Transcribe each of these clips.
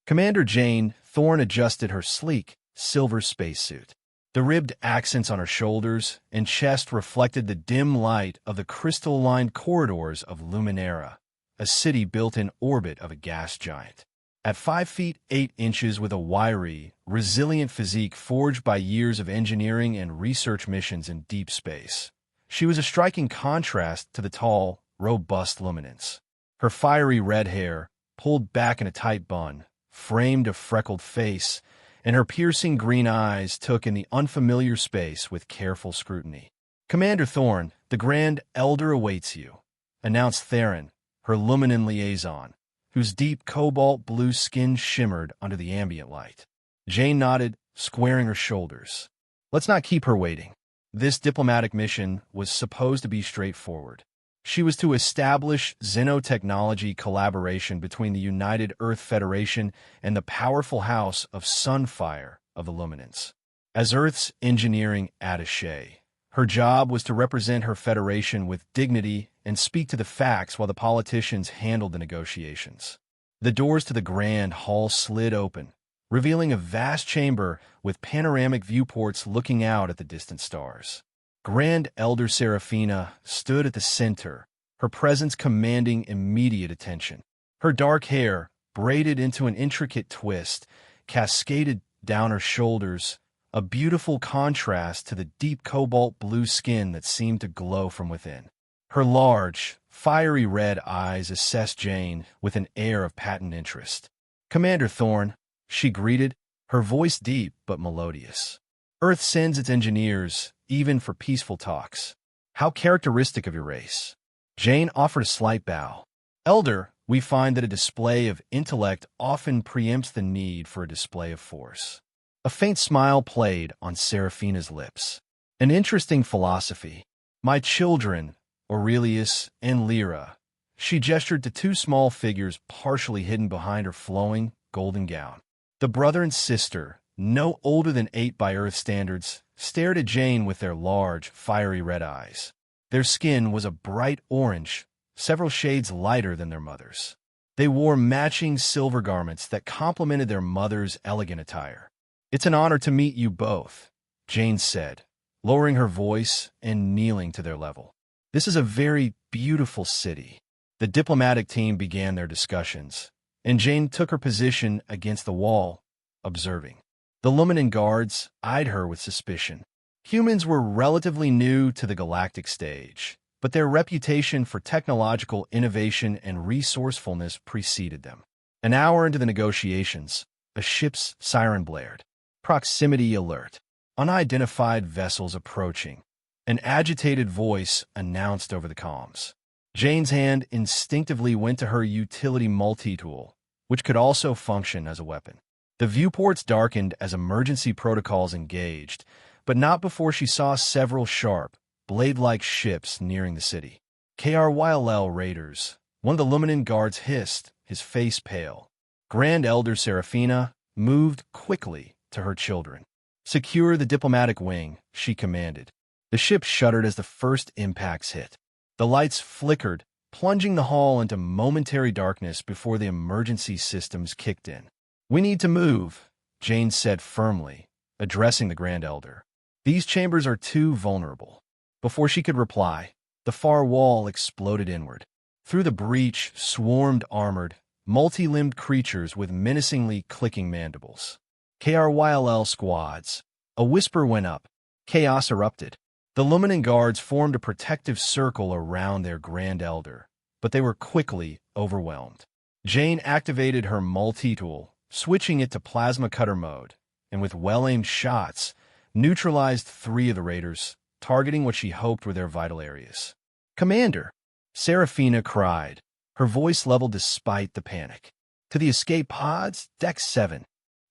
Commander Jane Thorne adjusted her sleek, silver spacesuit. The ribbed accents on her shoulders and chest reflected the dim light of the crystal-lined corridors of Luminera, a city built in orbit of a gas giant. At 5 feet 8 inches with a wiry, resilient physique forged by years of engineering and research missions in deep space, she was a striking contrast to the tall, robust luminance. Her fiery red hair, pulled back in a tight bun, framed a freckled face, and her piercing green eyes took in the unfamiliar space with careful scrutiny. "Commander Thorne, the Grand Elder awaits you," announced Theron, her Luminen liaison, whose deep cobalt blue skin shimmered under the ambient light. Jane nodded, squaring her shoulders. "Let's not keep her waiting." This diplomatic mission was supposed to be straightforward. She was to establish xenotechnology collaboration between the United Earth Federation and the powerful House of Sunfire of the Luminance. As Earth's engineering attaché, her job was to represent her federation with dignity and speak to the facts while the politicians handled the negotiations. The doors to the grand hall slid open, revealing a vast chamber with panoramic viewports looking out at the distant stars. Grand Elder Seraphina stood at the center, her presence commanding immediate attention. Her dark hair, braided into an intricate twist, cascaded down her shoulders, a beautiful contrast to the deep cobalt blue skin that seemed to glow from within. Her large, fiery red eyes assessed Jane with an air of patent interest. "Commander Thorne," she greeted, her voice deep but melodious. "Earth sends its engineers, even for peaceful talks. How characteristic of your race." Jane offered a slight bow. "Elder, we find that a display of intellect often preempts the need for a display of force." A faint smile played on Seraphina's lips. "An interesting philosophy. My children, Aurelius and Lyra." She gestured to 2 small figures partially hidden behind her flowing, golden gown. The brother and sister, no older than 8 by Earth standards, stared at Jane with their large, fiery red eyes. Their skin was a bright orange, several shades lighter than their mother's. They wore matching silver garments that complemented their mother's elegant attire. "It's an honor to meet you both," Jane said, lowering her voice and kneeling to their level. "This is a very beautiful city." The diplomatic team began their discussions, and Jane took her position against the wall, observing. The Luminen guards eyed her with suspicion. Humans were relatively new to the galactic stage, but their reputation for technological innovation and resourcefulness preceded them. An hour into the negotiations, a ship's siren blared. "Proximity alert. Unidentified vessels approaching," an agitated voice announced over the comms. Jane's hand instinctively went to her utility multi-tool, which could also function as a weapon. The viewports darkened as emergency protocols engaged, but not before she saw several sharp, blade-like ships nearing the city. "KRYLL raiders," one of the Luminen guards hissed, his face pale. Grand Elder Seraphina moved quickly to her children. "Secure the diplomatic wing," she commanded. The ship shuddered as the first impacts hit. The lights flickered, plunging the hall into momentary darkness before the emergency systems kicked in. "We need to move," Jane said firmly, addressing the Grand Elder. "These chambers are too vulnerable." Before she could reply, the far wall exploded inward. Through the breach swarmed armored, multi-limbed creatures with menacingly clicking mandibles. "KRYLL squads." A whisper went up. Chaos erupted. The Luminen guards formed a protective circle around their Grand Elder, but they were quickly overwhelmed. Jane activated her multi-tool, switching it to plasma cutter mode, and with well-aimed shots, neutralized 3 of the raiders, targeting what she hoped were their vital areas. "Commander!" Seraphina cried, her voice leveled despite the panic. "To the escape pods, Deck 7.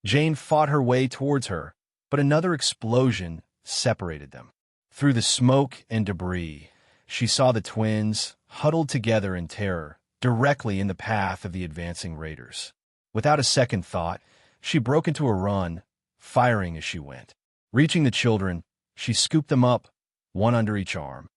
Jane fought her way towards her, but another explosion separated them. Through the smoke and debris, she saw the twins, huddled together in terror, directly in the path of the advancing raiders. Without a second thought, she broke into a run, firing as she went. Reaching the children, she scooped them up, one under each arm.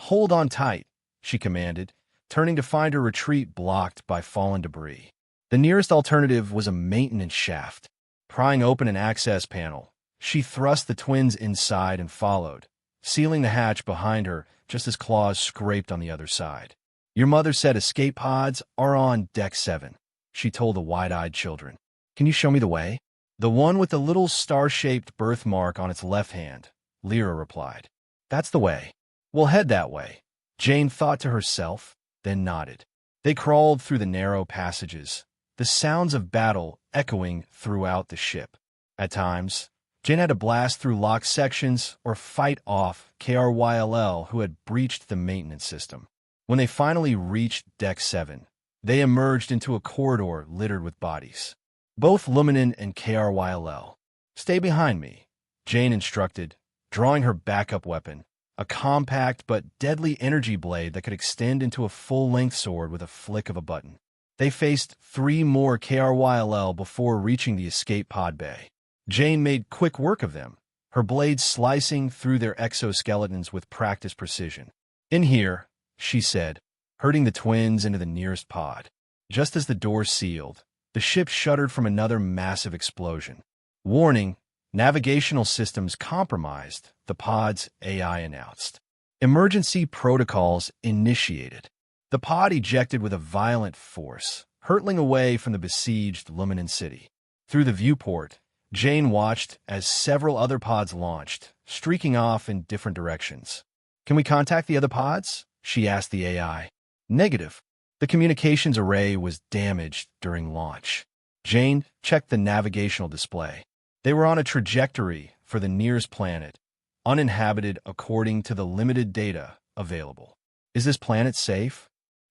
"Hold on tight," she commanded, turning to find her retreat blocked by fallen debris. The nearest alternative was a maintenance shaft. Prying open an access panel, she thrust the twins inside and followed, sealing the hatch behind her just as claws scraped on the other side. "Your mother said escape pods are on Deck 7, she told the wide-eyed children. "Can you show me the way?" "The one with the little star-shaped birthmark on its left hand," Lyra replied. "That's the way. We'll head that way," Jane thought to herself, then nodded. They crawled through the narrow passages, the sounds of battle echoing throughout the ship. At times, Jane had to blast through locked sections or fight off KRYLL who had breached the maintenance system. When they finally reached Deck 7, they emerged into a corridor littered with bodies. Both Luminen and KRYLL. "Stay behind me," Jane instructed, drawing her backup weapon, a compact but deadly energy blade that could extend into a full-length sword with a flick of a button. They faced 3 more KRYLL before reaching the escape pod bay. Jane made quick work of them, her blades slicing through their exoskeletons with practiced precision. "In here," she said, herding the twins into the nearest pod. Just as the door sealed, the ship shuddered from another massive explosion. "Warning, navigational systems compromised," the pod's AI announced. "Emergency protocols initiated." The pod ejected with a violent force, hurtling away from the besieged Luminen city. Through the viewport, Jane watched as several other pods launched, streaking off in different directions. "Can we contact the other pods?" she asked the AI. "Negative. The communications array was damaged during launch." Jane checked the navigational display. They were on a trajectory for the nearest planet, uninhabited according to the limited data available. "Is this planet safe?"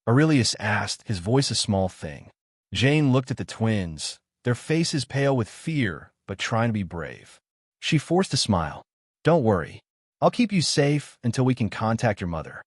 Aurelius asked, his voice a small thing. Jane looked at the twins, their faces pale with fear, but trying to be brave. She forced a smile. "Don't worry. I'll keep you safe until we can contact your mother."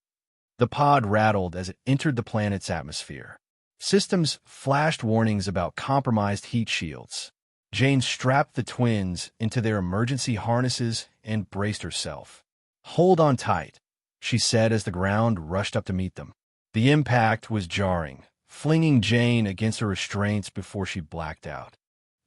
The pod rattled as it entered the planet's atmosphere. Systems flashed warnings about compromised heat shields. Jane strapped the twins into their emergency harnesses and braced herself. "Hold on tight," she said as the ground rushed up to meet them. The impact was jarring, flinging Jane against her restraints before she blacked out.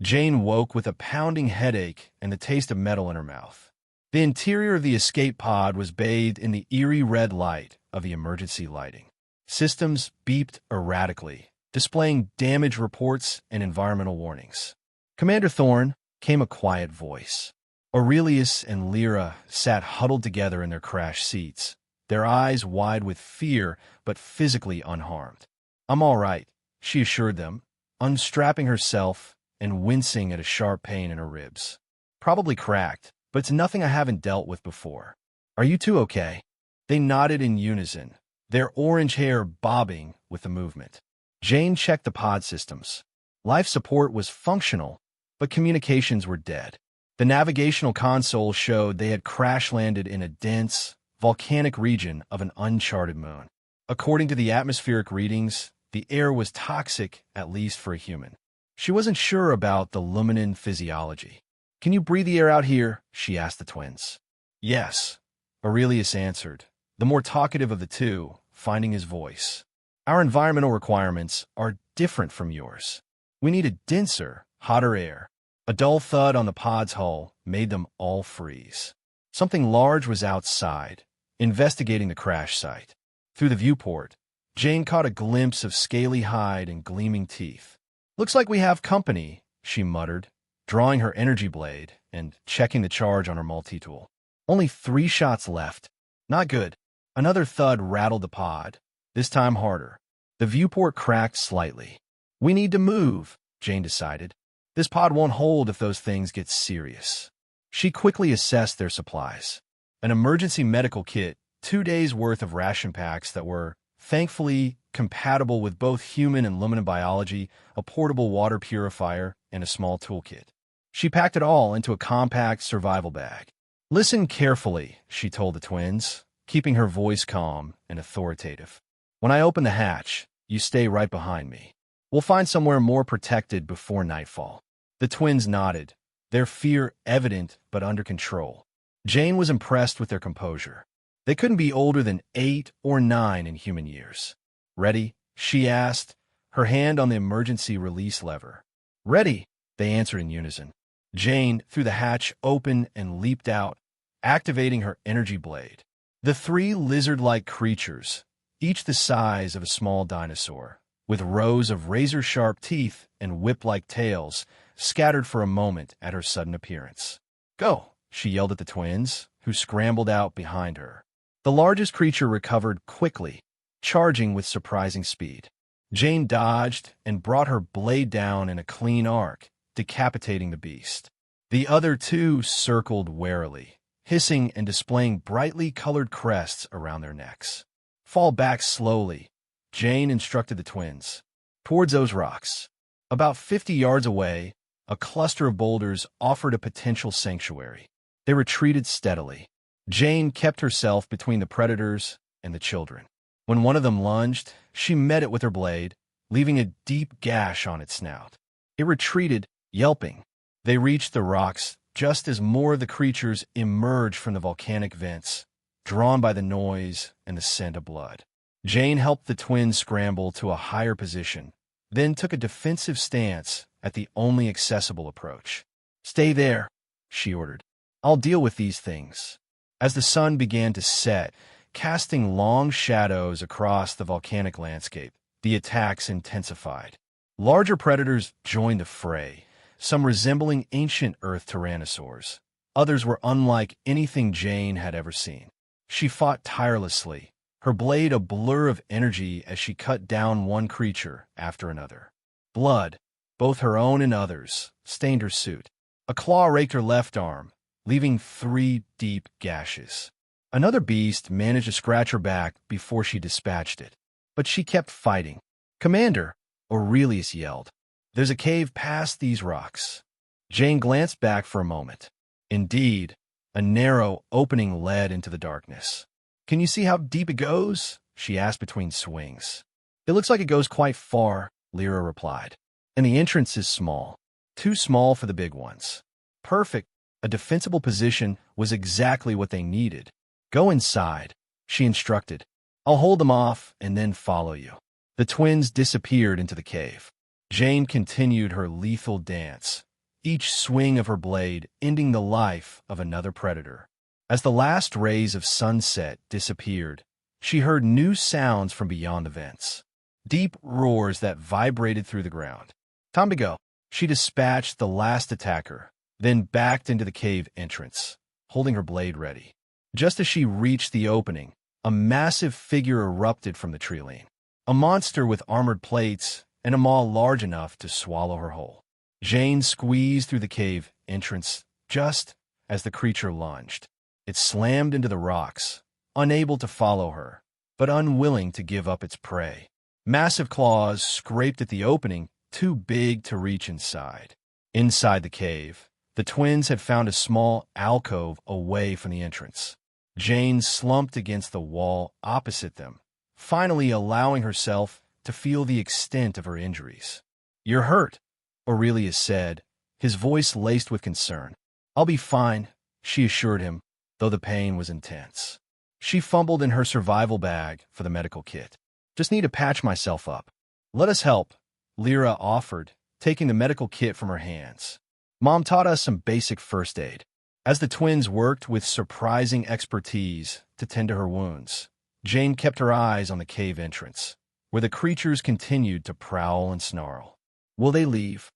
Jane woke with a pounding headache and the taste of metal in her mouth. The interior of the escape pod was bathed in the eerie red light of the emergency lighting. Systems beeped erratically, displaying damage reports and environmental warnings. "Commander Thorne," came a quiet voice. Aurelius and Lyra sat huddled together in their crashed seats, their eyes wide with fear but physically unharmed. "I'm all right," she assured them, unstrapping herself and wincing at a sharp pain in her ribs. "Probably cracked, but it's nothing I haven't dealt with before. Are you two okay?" They nodded in unison, their orange hair bobbing with the movement. Jane checked the pod systems. Life support was functional, but communications were dead. The navigational console showed they had crash-landed in a dense, volcanic region of an uncharted moon. According to the atmospheric readings, the air was toxic, at least for a human. She wasn't sure about the Luminen physiology. "Can you breathe the air out here?" she asked the twins. "Yes," Aurelius answered, the more talkative of the two, finding his voice. "Our environmental requirements are different from yours. We need a denser, hotter air." A dull thud on the pod's hull made them all freeze. Something large was outside, investigating the crash site. Through the viewport, Jane caught a glimpse of scaly hide and gleaming teeth. "Looks like we have company," she muttered, drawing her energy blade and checking the charge on her multi-tool. "Only 3 shots left. Not good." Another thud rattled the pod, this time harder. The viewport cracked slightly. "We need to move," Jane decided. "This pod won't hold if those things get serious." She quickly assessed their supplies. An emergency medical kit, 2 days' worth of ration packs that were, thankfully, compatible with both human and Luminen biology, a portable water purifier, and a small toolkit. She packed it all into a compact survival bag. "Listen carefully," she told the twins, keeping her voice calm and authoritative. "When I open the hatch, you stay right behind me. We'll find somewhere more protected before nightfall." The twins nodded, their fear evident but under control. Jane was impressed with their composure. They couldn't be older than 8 or 9 in human years. "Ready?" she asked, her hand on the emergency release lever. "Ready," they answered in unison. Jane threw the hatch open and leaped out, activating her energy blade. The three lizard-like creatures, each the size of a small dinosaur, with rows of razor-sharp teeth and whip-like tails, scattered for a moment at her sudden appearance. "Go!" she yelled at the twins, who scrambled out behind her. The largest creature recovered quickly, charging with surprising speed. Jane dodged and brought her blade down in a clean arc, decapitating the beast. The other two circled warily, hissing and displaying brightly colored crests around their necks. "Fall back slowly," Jane instructed the twins. "Towards those rocks." About 50 yards away, a cluster of boulders offered a potential sanctuary. They retreated steadily. Jane kept herself between the predators and the children. When one of them lunged, she met it with her blade, leaving a deep gash on its snout. It retreated, yelping. They reached the rocks just as more of the creatures emerged from the volcanic vents, drawn by the noise and the scent of blood. Jane helped the twins scramble to a higher position, then took a defensive stance at the only accessible approach. "Stay there," she ordered. "I'll deal with these things." As the sun began to set, casting long shadows across the volcanic landscape, the attacks intensified. Larger predators joined the fray, some resembling ancient Earth tyrannosaurs. Others were unlike anything Jane had ever seen. She fought tirelessly, her blade a blur of energy as she cut down one creature after another. Blood, both her own and others, stained her suit. A claw raked her left arm, leaving 3 deep gashes. Another beast managed to scratch her back before she dispatched it. But she kept fighting. "Commander," Aurelius yelled, "there's a cave past these rocks." Jane glanced back for a moment. Indeed, a narrow opening led into the darkness. "Can you see how deep it goes?" she asked between swings. "It looks like it goes quite far," Lyra replied. "And the entrance is small. Too small for the big ones." "Perfect. A defensible position was exactly what they needed." "Go inside," she instructed. "I'll hold them off and then follow you." The twins disappeared into the cave. Jane continued her lethal dance, each swing of her blade ending the life of another predator. As the last rays of sunset disappeared, she heard new sounds from beyond the vents, deep roars that vibrated through the ground. "Time to go." She dispatched the last attacker, then backed into the cave entrance, holding her blade ready. Just as she reached the opening, a massive figure erupted from the treeline, a monster with armored plates and a maw large enough to swallow her whole. Jane squeezed through the cave entrance just as the creature lunged. It slammed into the rocks, unable to follow her, but unwilling to give up its prey. Massive claws scraped at the opening, too big to reach inside. Inside the cave, the twins had found a small alcove away from the entrance. Jane slumped against the wall opposite them, finally allowing herself to feel the extent of her injuries. "You're hurt," Aurelius said, his voice laced with concern. "I'll be fine," she assured him, though the pain was intense. She fumbled in her survival bag for the medical kit. "Just need to patch myself up." "Let us help," Lyra offered, taking the medical kit from her hands. "Mom taught us some basic first aid." As the twins worked with surprising expertise to tend to her wounds, Jane kept her eyes on the cave entrance, where the creatures continued to prowl and snarl. "Will they leave?"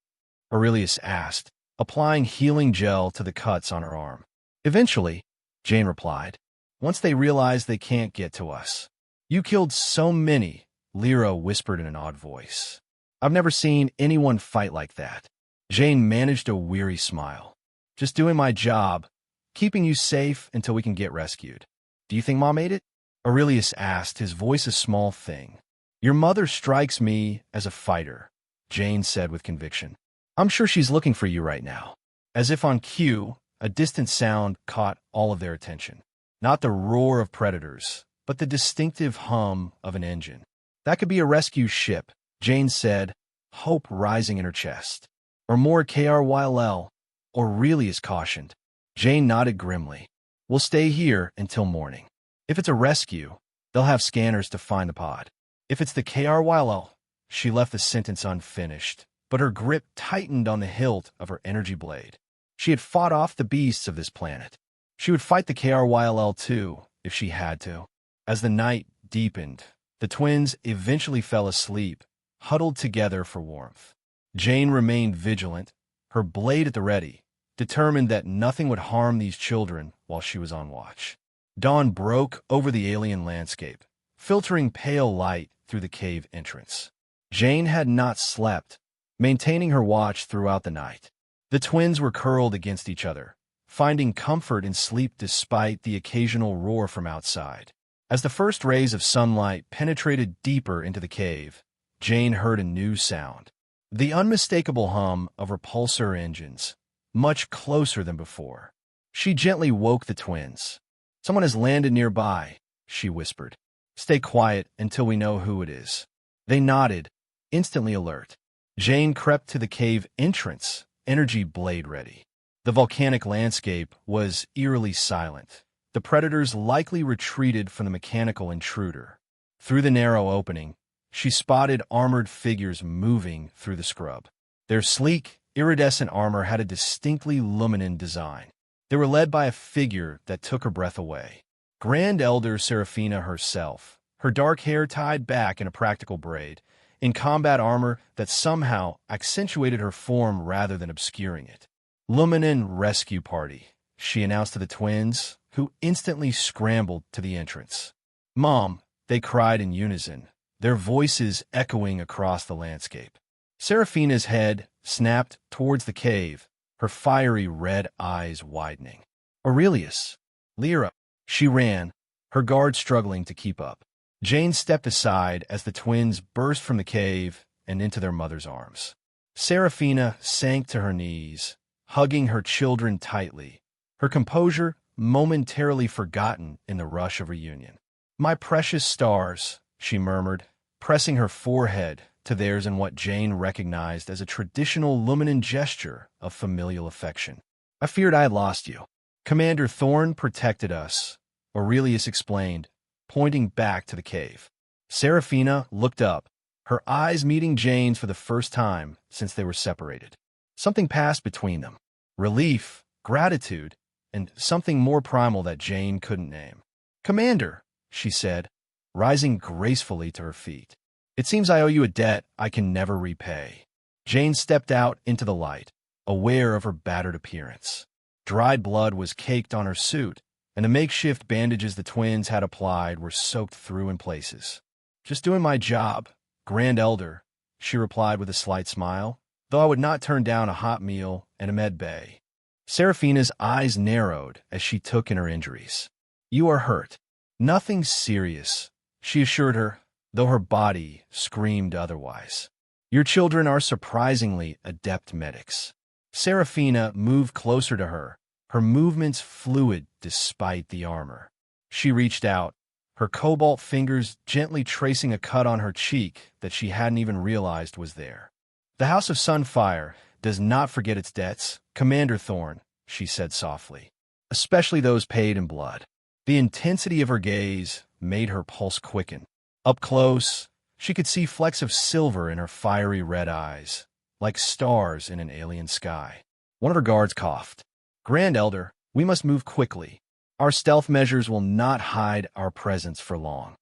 Aurelius asked, applying healing gel to the cuts on her arm. "Eventually," Jane replied, "once they realize they can't get to us." "You killed so many," Lyra whispered in an odd voice. "I've never seen anyone fight like that." Jane managed a weary smile. "Just doing my job, keeping you safe until we can get rescued." "Do you think Mom ate it?" Aurelius asked, his voice a small thing. "Your mother strikes me as a fighter," Jane said with conviction. "I'm sure she's looking for you right now." As if on cue, a distant sound caught all of their attention. Not the roar of predators, but the distinctive hum of an engine. "That could be a rescue ship," Jane said, hope rising in her chest. "Or more KRYL," Aurelius cautioned. Jane nodded grimly. "We'll stay here until morning. If it's a rescue, they'll have scanners to find the pod. If it's the KRYL, She left the sentence unfinished, but her grip tightened on the hilt of her energy blade. She had fought off the beasts of this planet. She would fight the KRYLL too, if she had to. As the night deepened, the twins eventually fell asleep, huddled together for warmth. Jane remained vigilant, her blade at the ready, determined that nothing would harm these children while she was on watch. Dawn broke over the alien landscape, filtering pale light through the cave entrance. Jane had not slept, maintaining her watch throughout the night. The twins were curled against each other, finding comfort in sleep despite the occasional roar from outside. As the first rays of sunlight penetrated deeper into the cave, Jane heard a new sound. The unmistakable hum of repulsor engines, much closer than before. She gently woke the twins. "Someone has landed nearby," she whispered. "Stay quiet until we know who it is." They nodded, instantly alert. Jane crept to the cave entrance, energy blade ready. The volcanic landscape was eerily silent. The predators likely retreated from the mechanical intruder. Through the narrow opening, she spotted armored figures moving through the scrub. Their sleek, iridescent armor had a distinctly luminen design. They were led by a figure that took her breath away. Grand Elder Seraphina herself, her dark hair tied back in a practical braid, in combat armor that somehow accentuated her form rather than obscuring it. "Luminen Rescue Party," she announced to the twins, who instantly scrambled to the entrance. "Mom," they cried in unison, their voices echoing across the landscape. Seraphina's head snapped towards the cave, her fiery red eyes widening. "Aurelius! Lyra!" She ran, her guard struggling to keep up. Jane stepped aside as the twins burst from the cave and into their mother's arms. Seraphina sank to her knees, hugging her children tightly, her composure momentarily forgotten in the rush of reunion. "My precious stars," she murmured, pressing her forehead to theirs in what Jane recognized as a traditional luminen gesture of familial affection. "I feared I had lost you." "Commander Thorne protected us," Aurelius explained, pointing back to the cave. Seraphina looked up, her eyes meeting Jane's for the first time since they were separated. Something passed between them. Relief, gratitude, and something more primal that Jane couldn't name. "Commander," she said, rising gracefully to her feet. "It seems I owe you a debt I can never repay." Jane stepped out into the light, aware of her battered appearance. Dried blood was caked on her suit, and the makeshift bandages the twins had applied were soaked through in places. "Just doing my job, Grand Elder," she replied with a slight smile, "though I would not turn down a hot meal and a med bay." Seraphina's eyes narrowed as she took in her injuries. "You are hurt." "Nothing serious," she assured her, though her body screamed otherwise. "Your children are surprisingly adept medics." Seraphina moved closer to her, her movements fluid despite the armor. She reached out, her cobalt fingers gently tracing a cut on her cheek that she hadn't even realized was there. "The House of Sunfire does not forget its debts, Commander Thorne," she said softly, "especially those paid in blood." The intensity of her gaze made her pulse quicken. Up close, she could see flecks of silver in her fiery red eyes, like stars in an alien sky. One of her guards coughed. "Grand Elder, we must move quickly. Our stealth measures will not hide our presence for long."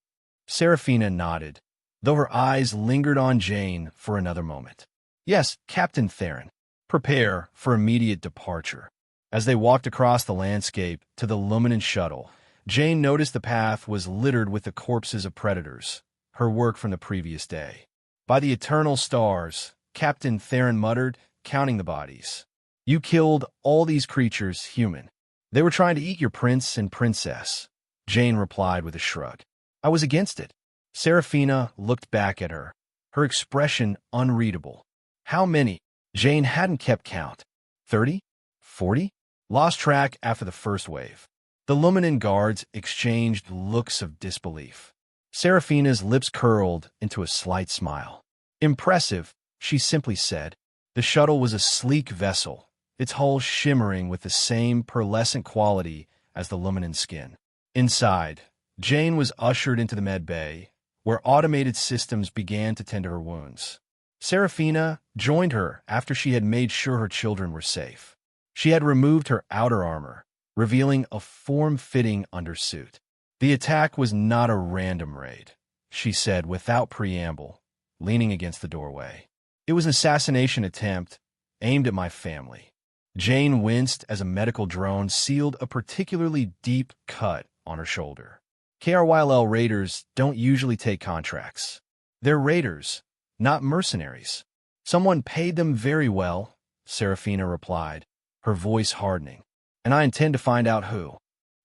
Seraphina nodded, though her eyes lingered on Jane for another moment. "Yes, Captain Theron. Prepare for immediate departure." As they walked across the landscape to the Luminen shuttle, Jane noticed the path was littered with the corpses of predators, her work from the previous day. "By the eternal stars," Captain Theron muttered, counting the bodies. "You killed all these creatures human." "They were trying to eat your prince and princess," Jane replied with a shrug. "I was against it." Seraphina looked back at her, her expression unreadable. "How many?" Jane hadn't kept count. 30? 40? Lost track after the first wave. The Luminen guards exchanged looks of disbelief. Seraphina's lips curled into a slight smile. "Impressive," she simply said. The shuttle was a sleek vessel, its hull shimmering with the same pearlescent quality as the Luminen skin. Inside, Jane was ushered into the med bay, where automated systems began to tend to her wounds. Seraphina joined her after she had made sure her children were safe. She had removed her outer armor, revealing a form-fitting undersuit. The attack was not a random raid, she said without preamble, leaning against the doorway. It was an assassination attempt aimed at my family. Jane winced as a medical drone sealed a particularly deep cut on her shoulder. KRYL raiders don't usually take contracts. They're raiders, not mercenaries. Someone paid them very well, Seraphina replied, her voice hardening. And I intend to find out who.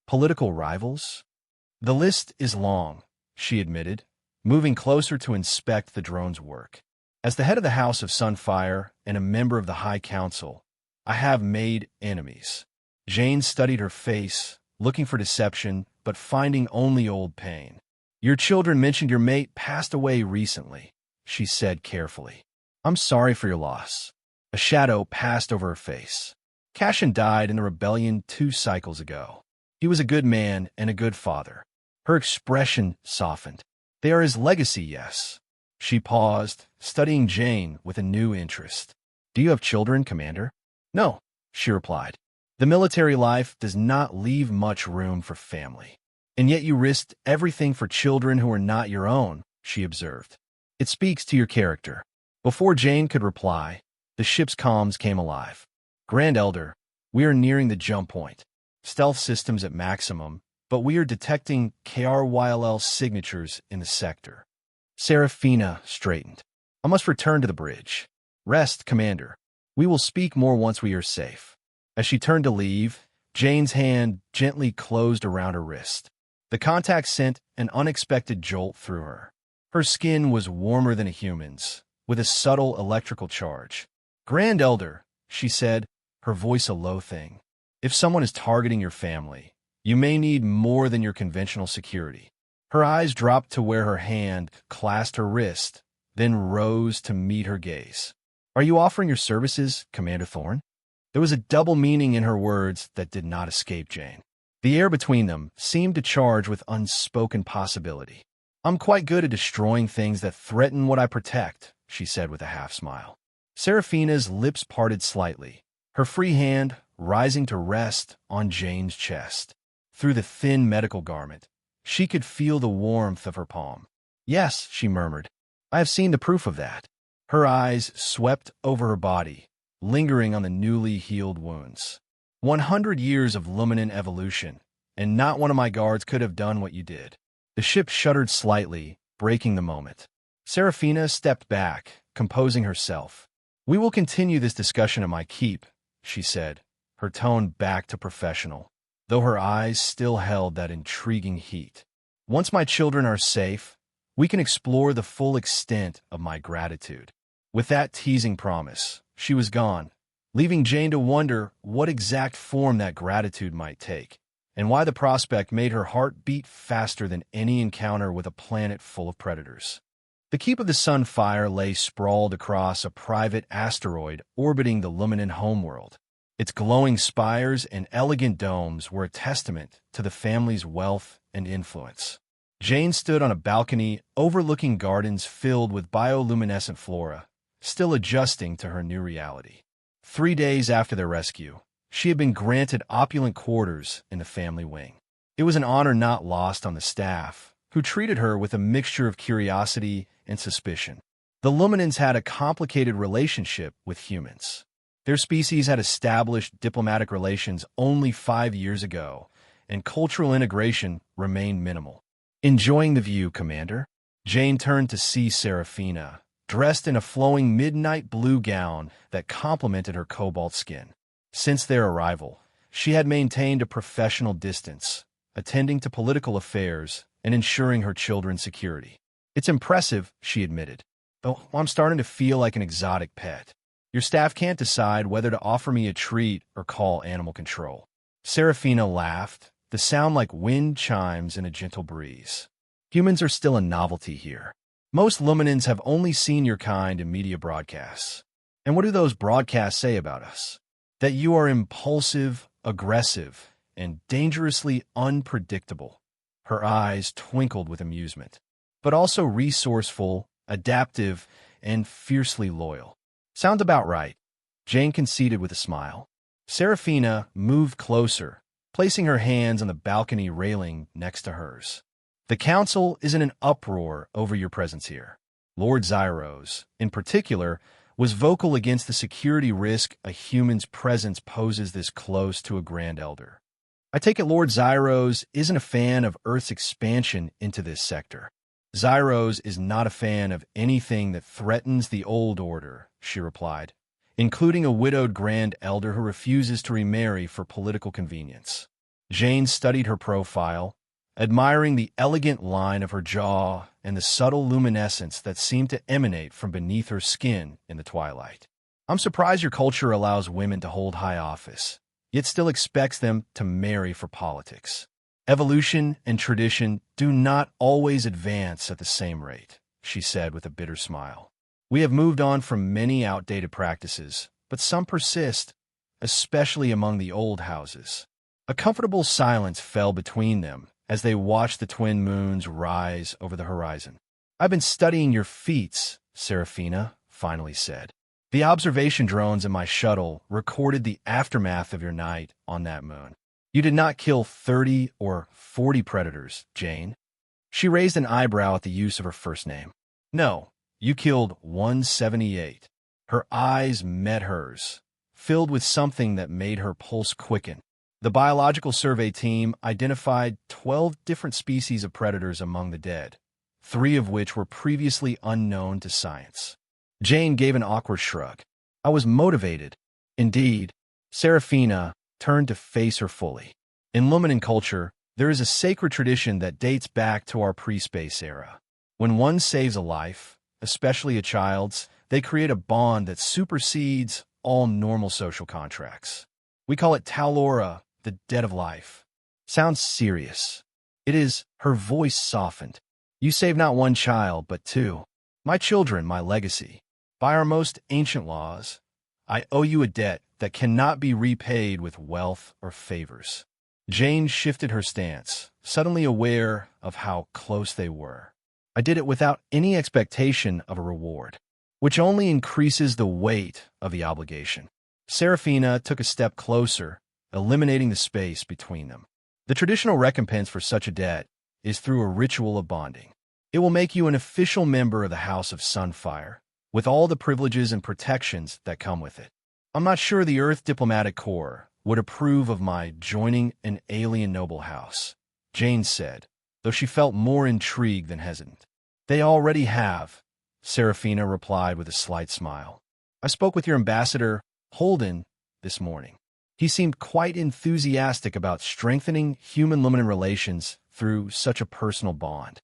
Political rivals? The list is long, she admitted, moving closer to inspect the drone's work. As the head of the House of Sunfire and a member of the High Council, I have made enemies. Jane studied her face, looking for deception, but finding only old pain. Your children mentioned your mate passed away recently, she said carefully. I'm sorry for your loss. A shadow passed over her face. Cashin died in the rebellion 2 cycles ago. He was a good man and a good father. Her expression softened. They are his legacy, yes. She paused, studying Jane with a new interest. Do you have children, Commander? No, she replied. The military life does not leave much room for family. And yet you risked everything for children who are not your own, she observed. It speaks to your character. Before Jane could reply, the ship's comms came alive. Grand Elder, we are nearing the jump point. Stealth systems at maximum, but we are detecting KRYL signatures in the sector. Seraphina straightened. I must return to the bridge. Rest, Commander. We will speak more once we are safe. As she turned to leave, Jane's hand gently closed around her wrist. The contact sent an unexpected jolt through her. Her skin was warmer than a human's, with a subtle electrical charge. Grand Elder, she said, her voice a low thing. If someone is targeting your family, you may need more than your conventional security. Her eyes dropped to where her hand clasped her wrist, then rose to meet her gaze. Are you offering your services, Commander Thorne? There was a double meaning in her words that did not escape Jane. The air between them seemed to charge with unspoken possibility. I'm quite good at destroying things that threaten what I protect, she said with a half-smile. Seraphina's lips parted slightly, her free hand rising to rest on Jane's chest. Through the thin medical garment, she could feel the warmth of her palm. Yes, she murmured. I have seen the proof of that. Her eyes swept over her body, lingering on the newly healed wounds. 100 years of luminen evolution, and not one of my guards could have done what you did. The ship shuddered slightly, breaking the moment. Seraphina stepped back, composing herself. We will continue this discussion at my keep, she said, her tone back to professional, though her eyes still held that intriguing heat. Once my children are safe, we can explore the full extent of my gratitude. With that teasing promise, she was gone, leaving Jane to wonder what exact form that gratitude might take, and why the prospect made her heart beat faster than any encounter with a planet full of predators. The Keep of the Sunfire lay sprawled across a private asteroid orbiting the Luminen homeworld. Its glowing spires and elegant domes were a testament to the family's wealth and influence. Jane stood on a balcony overlooking gardens filled with bioluminescent flora, still adjusting to her new reality. 3 days after their rescue, she had been granted opulent quarters in the family wing. It was an honor not lost on the staff, who treated her with a mixture of curiosity and suspicion. The Luminans had a complicated relationship with humans. Their species had established diplomatic relations only 5 years ago, and cultural integration remained minimal. Enjoying the view, Commander? Jane turned to see Seraphina, dressed in a flowing midnight blue gown that complemented her cobalt skin. Since their arrival, she had maintained a professional distance, attending to political affairs and ensuring her children's security. It's impressive, she admitted, though I'm starting to feel like an exotic pet. Your staff can't decide whether to offer me a treat or call animal control. Seraphina laughed, the sound like wind chimes in a gentle breeze. Humans are still a novelty here. Most Luminans have only seen your kind in media broadcasts. And what do those broadcasts say about us? That you are impulsive, aggressive, and dangerously unpredictable. Her eyes twinkled with amusement. but also resourceful, adaptive, and fiercely loyal. Sounds about right, Jane conceded with a smile. Seraphina moved closer, placing her hands on the balcony railing next to hers. The council is in an uproar over your presence here. Lord Zyros, in particular, was vocal against the security risk a human's presence poses this close to a Grand Elder. I take it Lord Zyros isn't a fan of Earth's expansion into this sector. Zyros is not a fan of anything that threatens the old order, she replied, including a widowed Grand Elder who refuses to remarry for political convenience. Jane studied her profile, admiring the elegant line of her jaw and the subtle luminescence that seemed to emanate from beneath her skin in the twilight. I'm surprised your culture allows women to hold high office, yet still expects them to marry for politics. Evolution and tradition do not always advance at the same rate, she said with a bitter smile. We have moved on from many outdated practices, but some persist, especially among the old houses. A comfortable silence fell between them as they watched the twin moons rise over the horizon. I've been studying your feats, Seraphina finally said. The observation drones in my shuttle recorded the aftermath of your night on that moon. You did not kill 30 or 40 predators, Jane. She raised an eyebrow at the use of her first name. No, you killed 178. Her eyes met hers, filled with something that made her pulse quicken. The biological survey team identified 12 different species of predators among the dead, 3 of which were previously unknown to science. Jane gave an awkward shrug. I was motivated. Indeed, Seraphina turned to face her fully. In Luminan culture, there is a sacred tradition that dates back to our pre-space era. When one saves a life, especially a child's, they create a bond that supersedes all normal social contracts. We call it Talora, the debt of life. Sounds serious. It is. Her voice softened. You saved not one child, but 2. My children, my legacy. By our most ancient laws, I owe you a debt that cannot be repaid with wealth or favors. Jane shifted her stance, suddenly aware of how close they were. I did it without any expectation of a reward, which only increases the weight of the obligation. Seraphina took a step closer, eliminating the space between them. The traditional recompense for such a debt is through a ritual of bonding. It will make you an official member of the House of Sunfire, with all the privileges and protections that come with it. I'm not sure the Earth Diplomatic Corps would approve of my joining an alien noble house, Jane said, though she felt more intrigued than hesitant. They already have, Seraphina replied with a slight smile. I spoke with your ambassador, Holden, this morning. He seemed quite enthusiastic about strengthening human-Luminan relations through such a personal bond.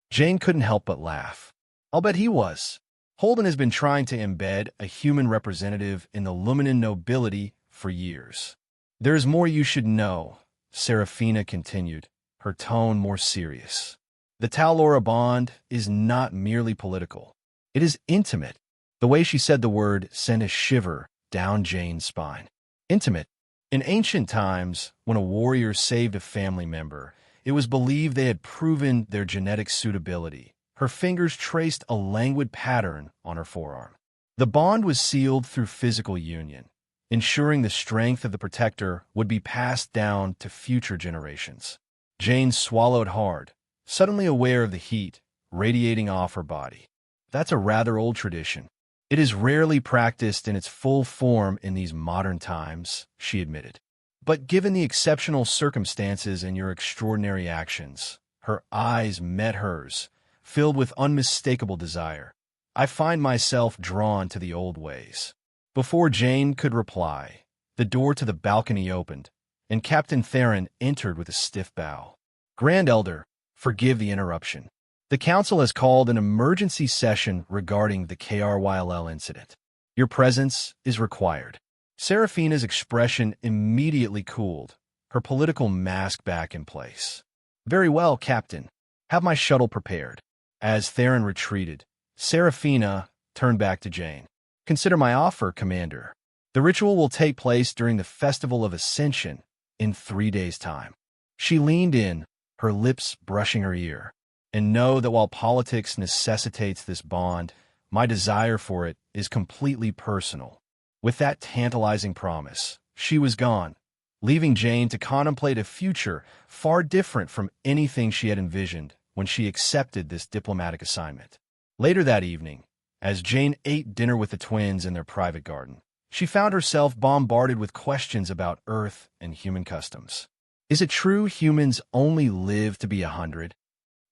Jane couldn't help but laugh. I'll bet he was. Holden has been trying to embed a human representative in the Luminan nobility for years. There is more you should know, Seraphina continued, her tone more serious. The Talora bond is not merely political. It is intimate. The way she said the word sent a shiver down Jane's spine. Intimate. In ancient times, when a warrior saved a family member, it was believed they had proven their genetic suitability. Her fingers traced a languid pattern on her forearm. The bond was sealed through physical union, ensuring the strength of the protector would be passed down to future generations. Jane swallowed hard, suddenly aware of the heat radiating off her body. That's a rather old tradition. It is rarely practiced in its full form in these modern times, she admitted. But given the exceptional circumstances and your extraordinary actions, her eyes met hers, filled with unmistakable desire. I find myself drawn to the old ways. Before Jane could reply, the door to the balcony opened, and Captain Theron entered with a stiff bow. Grand Elder, forgive the interruption. The Council has called an emergency session regarding the KRYLL incident. Your presence is required. Seraphina's expression immediately cooled, her political mask back in place. Very well, Captain. Have my shuttle prepared. As Theron retreated, Seraphina turned back to Jane. Consider my offer, Commander. The ritual will take place during the Festival of Ascension in 3 days' time. She leaned in, her lips brushing her ear. And know that while politics necessitates this bond, my desire for it is completely personal." With that tantalizing promise, she was gone, leaving Jane to contemplate a future far different from anything she had envisioned when she accepted this diplomatic assignment. Later that evening, as Jane ate dinner with the twins in their private garden, she found herself bombarded with questions about Earth and human customs. "Is it true humans only live to be 100?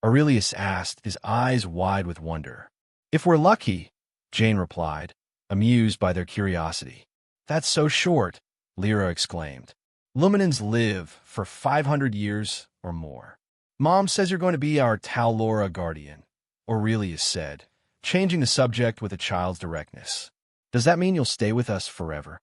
Aurelius asked, his eyes wide with wonder. "If we're lucky," Jane replied, amused by their curiosity. "That's so short," Lyra exclaimed. "Luminans live for 500 years or more." "Mom says you're going to be our Talora guardian," Aurelius said, changing the subject with a child's directness. "Does that mean you'll stay with us forever?"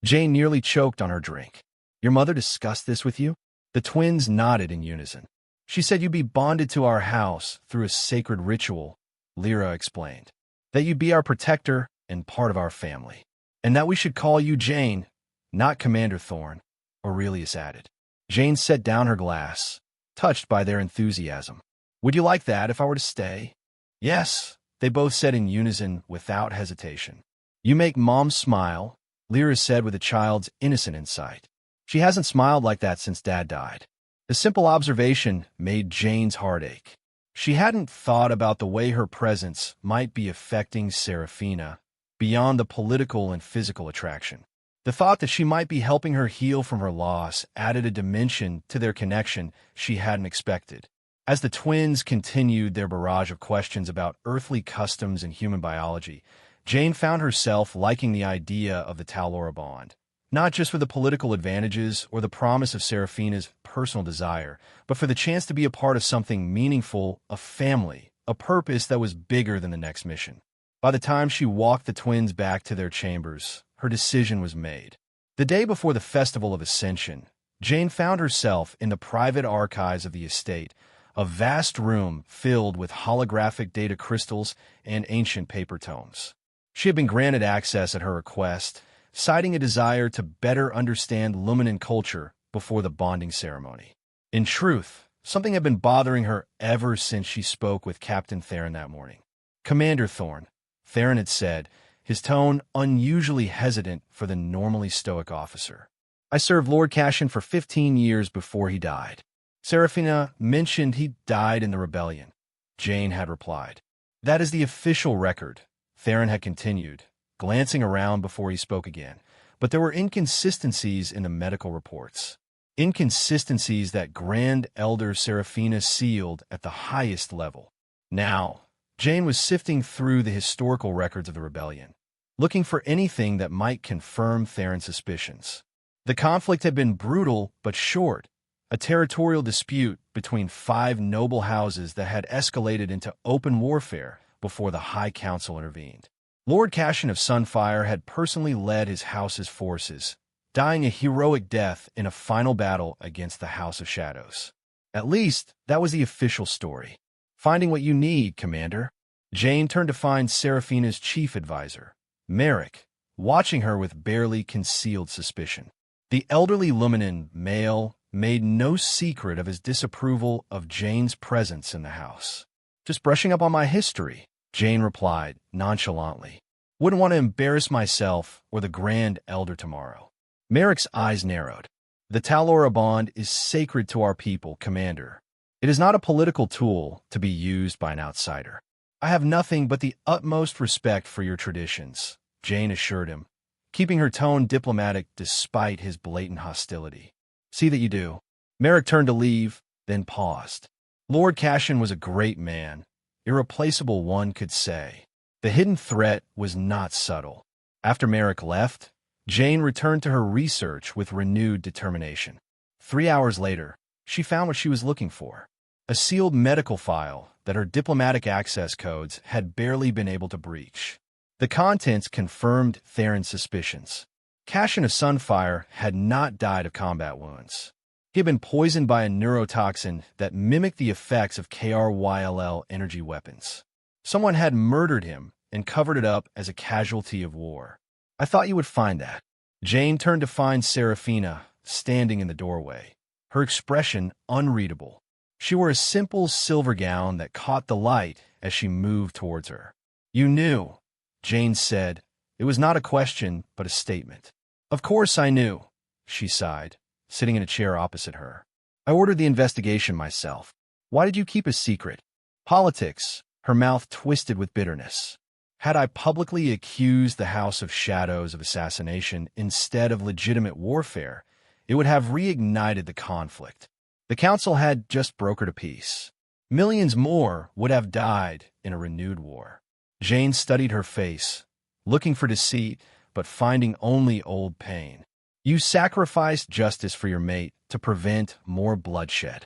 Jane nearly choked on her drink. "Your mother discussed this with you?" The twins nodded in unison. "She said you'd be bonded to our house through a sacred ritual," Lyra explained. "That you'd be our protector and part of our family. And that we should call you Jane, not Commander Thorne," Aurelius added. Jane set down her glass, touched by their enthusiasm. "Would you like that if I were to stay?" "Yes," they both said in unison without hesitation. "You make Mom smile," Lyra said with a child's innocent insight. "She hasn't smiled like that since Dad died." The simple observation made Jane's heart ache. She hadn't thought about the way her presence might be affecting Seraphina beyond the political and physical attraction. The thought that she might be helping her heal from her loss added a dimension to their connection she hadn't expected. As the twins continued their barrage of questions about earthly customs and human biology, Jane found herself liking the idea of the Talora bond, not just for the political advantages or the promise of Seraphina's personal desire, but for the chance to be a part of something meaningful, a family, a purpose that was bigger than the next mission. By the time she walked the twins back to their chambers, her decision was made. The day before the Festival of Ascension, Jane found herself in the private archives of the estate, a vast room filled with holographic data crystals and ancient paper tomes. She had been granted access at her request, citing a desire to better understand Luminan culture before the bonding ceremony. In truth, something had been bothering her ever since she spoke with Captain Theron that morning. "Commander Thorne," Theron had said, his tone unusually hesitant for the normally stoic officer. "I served Lord Cashin for 15 years before he died." Seraphina mentioned he died in the rebellion, Jane had replied. "That is the official record," Theron had continued, glancing around before he spoke again. "But there were inconsistencies in the medical reports. Inconsistencies that Grand Elder Seraphina sealed at the highest level." Now, Jane was sifting through the historical records of the rebellion, looking for anything that might confirm Theron's suspicions. The conflict had been brutal but short, a territorial dispute between 5 noble houses that had escalated into open warfare before the High Council intervened. Lord Cashin of Sunfire had personally led his house's forces, dying a heroic death in a final battle against the House of Shadows. At least, that was the official story. "Finding what you need, Commander." Jane turned to find Seraphina's chief advisor, Merrick, watching her with barely concealed suspicion. The elderly Luminan male made no secret of his disapproval of Jane's presence in the house. "Just brushing up on my history," Jane replied nonchalantly. "Wouldn't want to embarrass myself or the Grand Elder tomorrow." Merrick's eyes narrowed. "The Talora bond is sacred to our people, Commander. It is not a political tool to be used by an outsider." "I have nothing but the utmost respect for your traditions," Jane assured him, keeping her tone diplomatic despite his blatant hostility. "See that you do." Merrick turned to leave, then paused. Lord Cashin was a great man, irreplaceable one could say. The hidden threat was not subtle. After Merrick left, Jane returned to her research with renewed determination. 3 hours later, she found what she was looking for. A sealed medical file that her diplomatic access codes had barely been able to breach. The contents confirmed Theron's suspicions. Cashin of Sunfire had not died of combat wounds. He had been poisoned by a neurotoxin that mimicked the effects of KRYLL energy weapons. Someone had murdered him and covered it up as a casualty of war. "I thought you would find that." Jane turned to find Seraphina standing in the doorway, her expression unreadable. She wore a simple silver gown that caught the light as she moved towards her. "You knew," Jane said. It was not a question, but a statement. "Of course I knew," she sighed, sitting in a chair opposite her. "I ordered the investigation myself. Why did you keep a secret?" "Politics," her mouth twisted with bitterness. Had I publicly accused the House of Shadows of assassination instead of legitimate warfare, it would have reignited the conflict. The council had just brokered a peace. Millions more would have died in a renewed war. Jane studied her face, looking for deceit, but finding only old pain. "You sacrificed justice for your mate to prevent more bloodshed."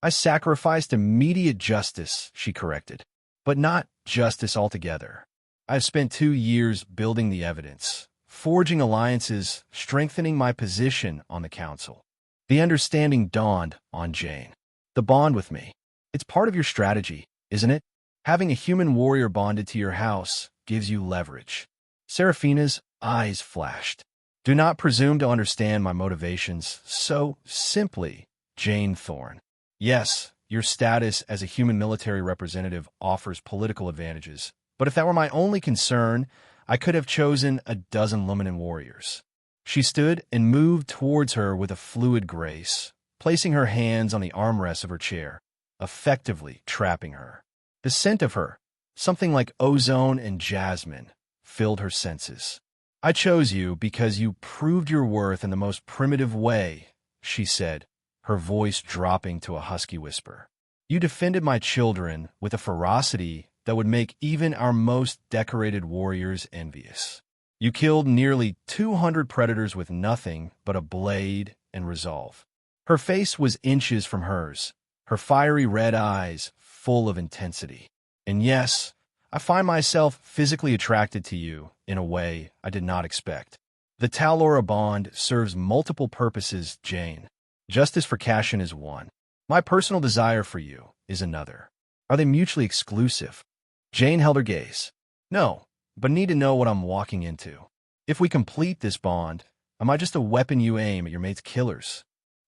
"I sacrificed immediate justice," she corrected, "but not justice altogether. I've spent 2 years building the evidence, forging alliances, strengthening my position on the council." The understanding dawned on Jane. "The bond with me. It's part of your strategy, isn't it? Having a human warrior bonded to your house gives you leverage." Seraphina's eyes flashed. "Do not presume to understand my motivations so simply, Jane Thorne. Yes, your status as a human military representative offers political advantages, but if that were my only concern, I could have chosen a dozen Luminen warriors." She stood and moved towards her with a fluid grace, placing her hands on the armrests of her chair, effectively trapping her. The scent of her, something like ozone and jasmine, filled her senses. "I chose you because you proved your worth in the most primitive way," she said, her voice dropping to a husky whisper. "You defended my children with a ferocity that would make even our most decorated warriors envious. You killed nearly 200 predators with nothing but a blade and resolve." Her face was inches from hers, her fiery red eyes full of intensity. "And yes, I find myself physically attracted to you in a way I did not expect. The Talora bond serves multiple purposes, Jane. Justice for Cashin is one. My personal desire for you is another. Are they mutually exclusive?" Jane held her gaze. "No, but need to know what I'm walking into. If we complete this bond, am I just a weapon you aim at your mate's killers?"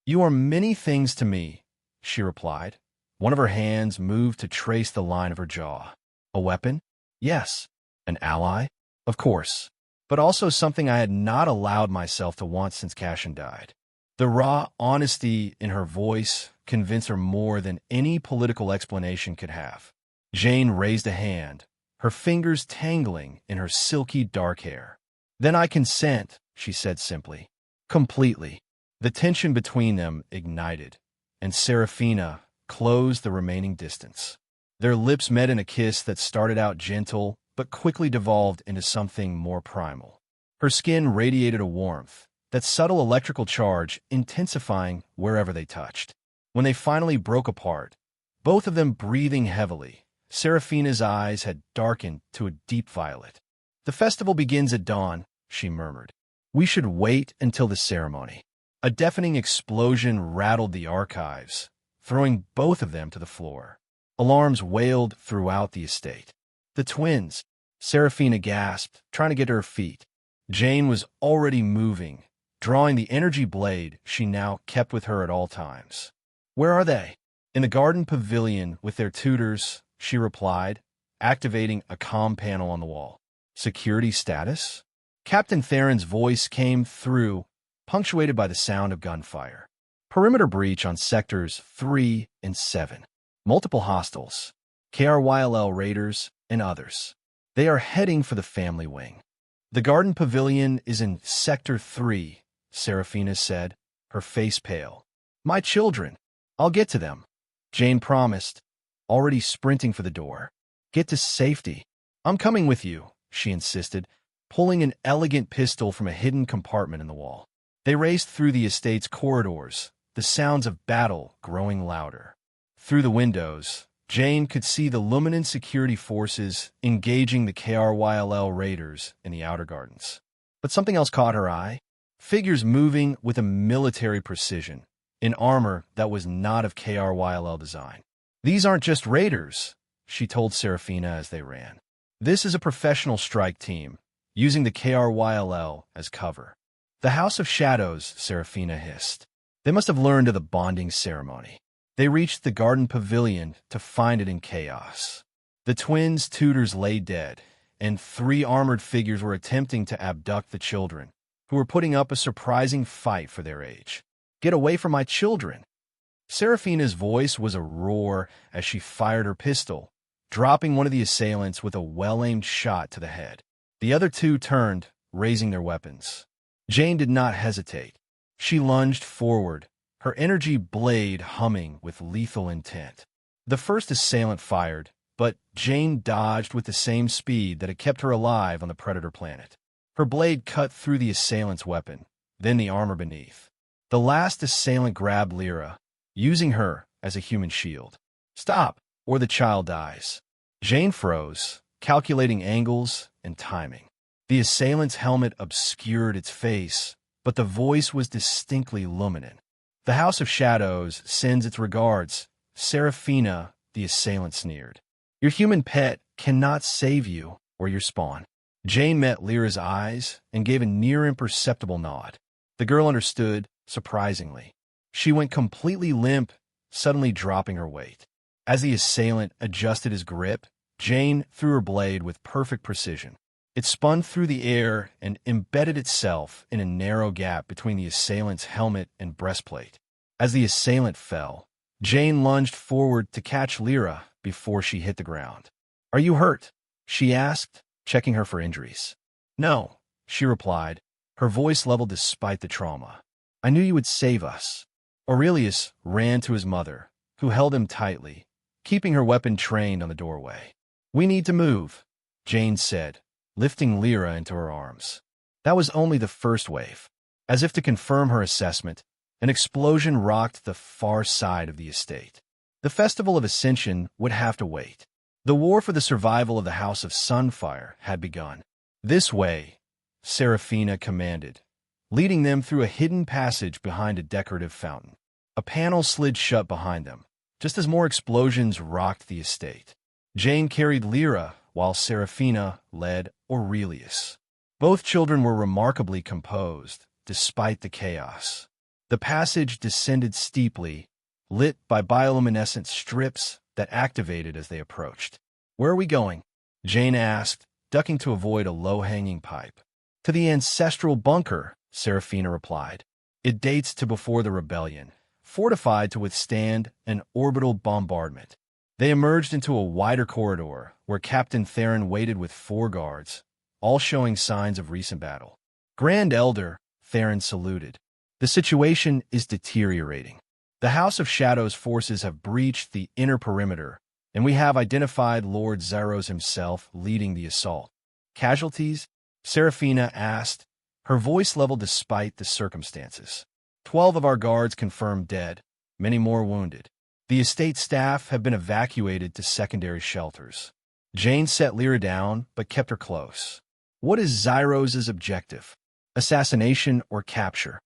"You are many things to me," she replied. One of her hands moved to trace the line of her jaw. "A weapon? Yes. An ally? Of course. But also something I had not allowed myself to want since Cashin died." The raw honesty in her voice convinced her more than any political explanation could have. Jane raised a hand, her fingers tangling in her silky dark hair. "Then I consent," she said simply. "Completely." The tension between them ignited, and Seraphina closed the remaining distance. Their lips met in a kiss that started out gentle but quickly devolved into something more primal. Her skin radiated a warmth, that subtle electrical charge intensifying wherever they touched. When they finally broke apart, both of them breathing heavily, Seraphina's eyes had darkened to a deep violet. "The festival begins at dawn," she murmured. "We should wait until the ceremony." A deafening explosion rattled the archives, throwing both of them to the floor. Alarms wailed throughout the estate. "The twins!" Seraphina gasped, trying to get to her feet. Jane was already moving, drawing the energy blade she now kept with her at all times. "Where are they?" "In the garden pavilion with their tutors," she replied, activating a comm panel on the wall. "Security status?" Captain Theron's voice came through, punctuated by the sound of gunfire. "Perimeter breach on sectors 3 and 7. Multiple hostiles, KRYLL raiders, and others. They are heading for the family wing." "The garden pavilion is in Sector 3, Seraphina said, her face pale. "My children. I'll get to them," Jane promised, already sprinting for the door. "Get to safety." "I'm coming with you," she insisted, pulling an elegant pistol from a hidden compartment in the wall. They raced through the estate's corridors, the sounds of battle growing louder. Through the windows, Jane could see the Luminen security forces engaging the KRYLL raiders in the outer gardens. But something else caught her eye. Figures moving with a military precision, in armor that was not of KRYLL design. "These aren't just raiders," she told Seraphina as they ran. "This is a professional strike team, using the KRYLL as cover." "The House of Shadows," Seraphina hissed. "They must have learned of the bonding ceremony." They reached the garden pavilion to find it in chaos. The twins' tutors lay dead, and 3 armored figures were attempting to abduct the children, who were putting up a surprising fight for their age. "Get away from my children!" Seraphina's voice was a roar as she fired her pistol, dropping one of the assailants with a well-aimed shot to the head. The other 2 turned, raising their weapons. Jane did not hesitate. She lunged forward, her energy blade humming with lethal intent. The first assailant fired, but Jane dodged with the same speed that had kept her alive on the Predator planet. Her blade cut through the assailant's weapon, then the armor beneath. The last assailant grabbed Lyra, using her as a human shield. "Stop, or the child dies." Jane froze, calculating angles and timing. The assailant's helmet obscured its face, but the voice was distinctly luminant. "The House of Shadows sends its regards, Seraphina," the assailant sneered. "Your human pet cannot save you or your spawn." Jane met Lyra's eyes and gave a near-imperceptible nod. The girl understood, surprisingly. She went completely limp, suddenly dropping her weight. As the assailant adjusted his grip, Jane threw her blade with perfect precision. It spun through the air and embedded itself in a narrow gap between the assailant's helmet and breastplate. As the assailant fell, Jane lunged forward to catch Lyra before she hit the ground. "Are you hurt?" she asked, checking her for injuries. "No," she replied, her voice leveled despite the trauma. "I knew you would save us." Aurelius ran to his mother, who held him tightly, keeping her weapon trained on the doorway. "We need to move," Jane said, lifting Lyra into her arms. That was only the first wave. As if to confirm her assessment, an explosion rocked the far side of the estate. The Festival of Ascension would have to wait. The war for the survival of the House of Sunfire had begun. "This way," Seraphina commanded, leading them through a hidden passage behind a decorative fountain. A panel slid shut behind them, just as more explosions rocked the estate. Jane carried Lyra, while Seraphina led Aurelius. Both children were remarkably composed, despite the chaos. The passage descended steeply, lit by bioluminescent strips that activated as they approached. "Where are we going?" Jane asked, ducking to avoid a low-hanging pipe. "To the ancestral bunker," Seraphina replied. "It dates to before the rebellion, fortified to withstand an orbital bombardment." They emerged into a wider corridor where Captain Theron waited with 4 guards, all showing signs of recent battle. "Grand Elder," Theron saluted. "The situation is deteriorating. The House of Shadows forces have breached the inner perimeter, and we have identified Lord Zyros himself leading the assault." "Casualties?" Seraphina asked, her voice leveled despite the circumstances. 12 of our guards confirmed dead, many more wounded. The estate staff have been evacuated to secondary shelters." Jane set Lyra down, but kept her close. "What is Zyros' objective? Assassination or capture?"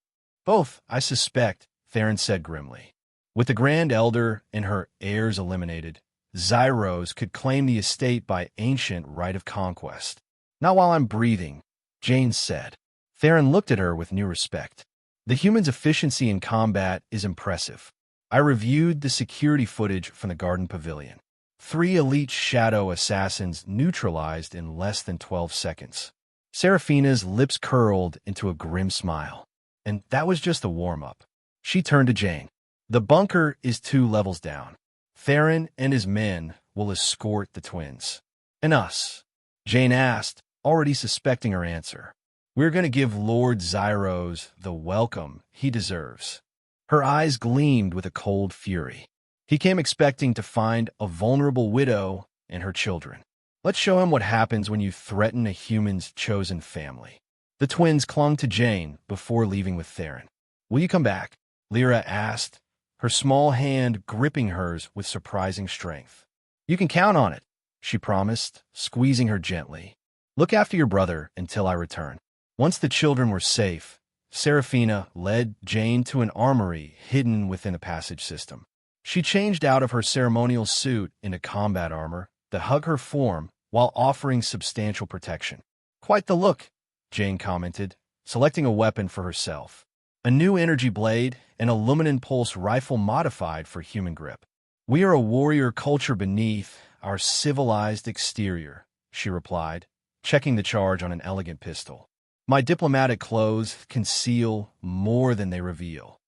"Both, I suspect," Theron said grimly. "With the Grand Elder and her heirs eliminated, Zyros could claim the estate by ancient right of conquest." "Not while I'm breathing," Jane said. Theron looked at her with new respect. "The human's efficiency in combat is impressive. I reviewed the security footage from the garden pavilion. 3 elite shadow assassins neutralized in less than 12 seconds. Seraphina's lips curled into a grim smile. And that was just the warm-up. She turned to Jane. "The bunker is 2 levels down. Theron and his men will escort the twins." "And us?" Jane asked, already suspecting her answer. "We're going to give Lord Zyros the welcome he deserves." Her eyes gleamed with a cold fury. "He came expecting to find a vulnerable widow and her children. Let's show him what happens when you threaten a human's chosen family." The twins clung to Jane before leaving with Theron. "Will you come back?" Lyra asked, her small hand gripping hers with surprising strength. "You can count on it," she promised, squeezing her gently. "Look after your brother until I return." Once the children were safe, Seraphina led Jane to an armory hidden within a passage system. She changed out of her ceremonial suit into combat armor that hugged her form while offering substantial protection. "Quite the look," Jane commented, selecting a weapon for herself. a new energy blade, and a luminant pulse rifle modified for human grip. "We are a warrior culture beneath our civilized exterior," she replied, checking the charge on an elegant pistol. "My diplomatic clothes conceal more than they reveal."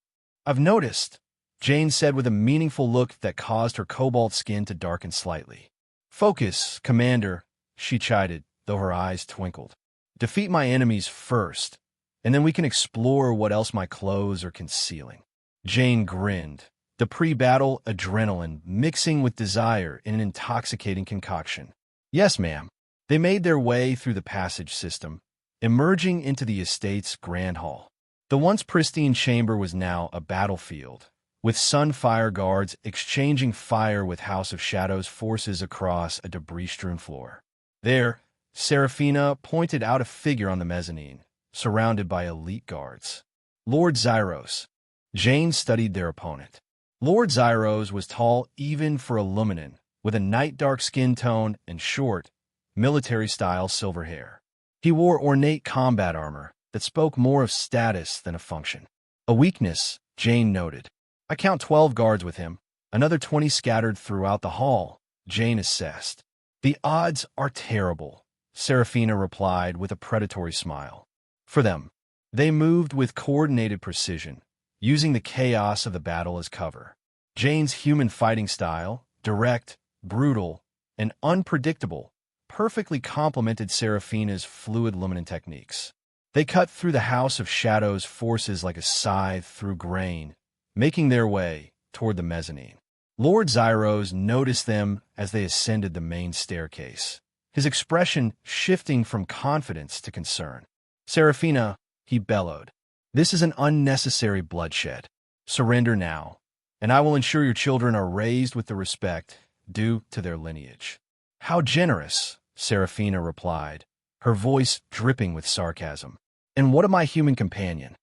"I've noticed," Jane said with a meaningful look that caused her cobalt skin to darken slightly. "Focus, Commander," she chided, though her eyes twinkled. "Defeat my enemies first, and then we can explore what else my clothes are concealing." Jane grinned, the pre-battle adrenaline mixing with desire in an intoxicating concoction. "Yes, ma'am." They made their way through the passage system, emerging into the estate's grand hall. The once pristine chamber was now a battlefield, with Sunfire guards exchanging fire with House of Shadows forces across a debris-strewn floor. There, Seraphina pointed out a figure on the mezzanine, surrounded by elite guards. Lord Zyros. Jane studied their opponent. Lord Zyros was tall even for a Luminan, with a night-dark skin tone and short, military-style silver hair. He wore ornate combat armor that spoke more of status than of function. A weakness, Jane noted. "I count 12 guards with him, another 20 scattered throughout the hall," Jane assessed. "The odds are terrible," Seraphina replied with a predatory smile. For them, they moved with coordinated precision, using the chaos of the battle as cover. Jane's human fighting style, direct, brutal, and unpredictable, perfectly complemented Seraphina's fluid Luminant techniques. They cut through the House of Shadows' forces like a scythe through grain, making their way toward the mezzanine. Lord Zyros noticed them as they ascended the main staircase, his expression shifting from confidence to concern. "Seraphina," he bellowed, "this is an unnecessary bloodshed. Surrender now, and I will ensure your children are raised with the respect due to their lineage." "How generous," Seraphina replied, her voice dripping with sarcasm. "And what of my human companion?"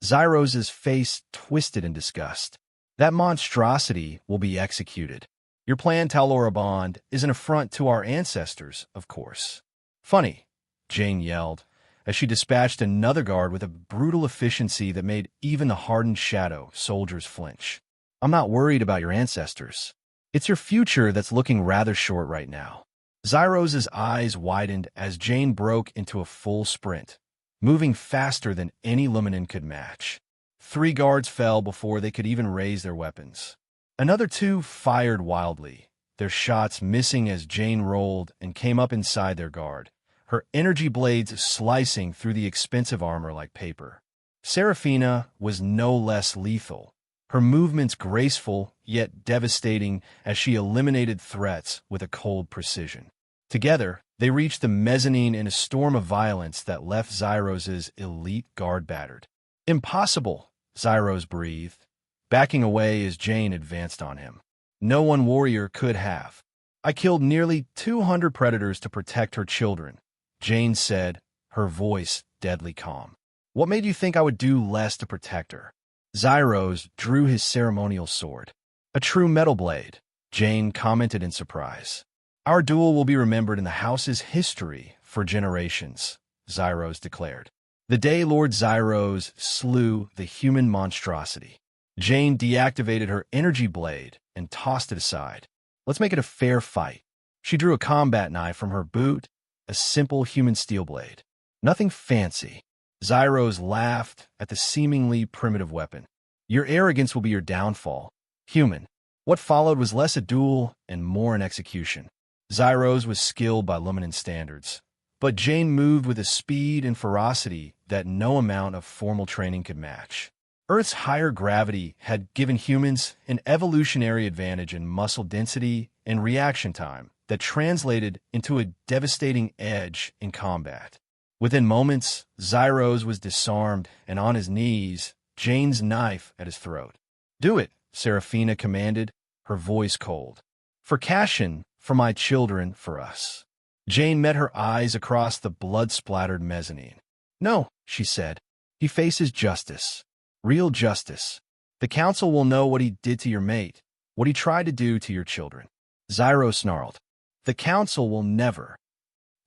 Zyros's face twisted in disgust. "That monstrosity will be executed. Your plan, Talora Bond, is an affront to our ancestors, of course." "Funny," Jane yelled, as she dispatched another guard with a brutal efficiency that made even the hardened shadow soldiers flinch. "I'm not worried about your ancestors. It's your future that's looking rather short right now." Zyros's eyes widened as Jane broke into a full sprint, moving faster than any Luminan could match. 3 guards fell before they could even raise their weapons. Another 2 fired wildly, their shots missing as Jane rolled and came up inside their guard, her energy blades slicing through the expensive armor like paper. Seraphina was no less lethal, her movements graceful yet devastating as she eliminated threats with a cold precision. Together, they reached the mezzanine in a storm of violence that left Zyros's elite guard battered. "Impossible," Zyros breathed, backing away as Jane advanced on him. "No one warrior could have. I killed nearly 200 predators to protect her children," Jane said, her voice deadly calm. "What made you think I would do less to protect her?" Zyros drew his ceremonial sword. "A true metal blade," Jane commented in surprise. "Our duel will be remembered in the house's history for generations," Zyros declared. "The day Lord Zyros slew the human monstrosity." Jane deactivated her energy blade and tossed it aside. "Let's make it a fair fight." She drew a combat knife from her boot, a simple human steel blade. "Nothing fancy." Zyros laughed at the seemingly primitive weapon. "Your arrogance will be your downfall, human." What followed was less a duel and more an execution. Zyros was skilled by Luminan standards, but Jane moved with a speed and ferocity that no amount of formal training could match. Earth's higher gravity had given humans an evolutionary advantage in muscle density and reaction time that translated into a devastating edge in combat. Within moments, Zyros was disarmed and on his knees, Jane's knife at his throat. "Do it," Seraphina commanded, her voice cold. "For Cashin, for my children, for us." Jane met her eyes across the blood-splattered mezzanine. "No," she said. "He faces justice. Real justice. The council will know what he did to your mate, what he tried to do to your children." Zyros snarled. "The council will never."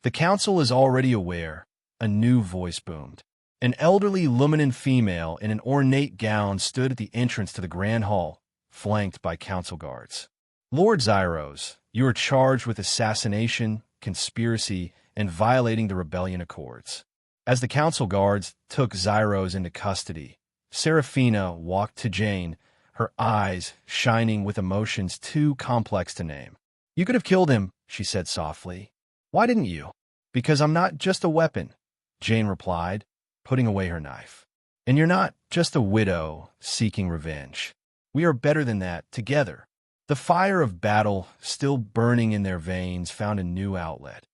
"The council is already aware," a new voice boomed. An elderly Luminan female in an ornate gown stood at the entrance to the grand hall, flanked by council guards. Lord Zyros, you are charged with assassination, conspiracy, and violating the rebellion accords. As the council guards took Zyros into custody, Seraphina walked to Jane, her eyes shining with emotions too complex to name. You could have killed him, she said softly. Why didn't you? Because I'm not just a weapon, Jane replied, putting away her knife. And you're not just a widow seeking revenge. We are better than that, together. The fire of battle, still burning in their veins, found a new outlet,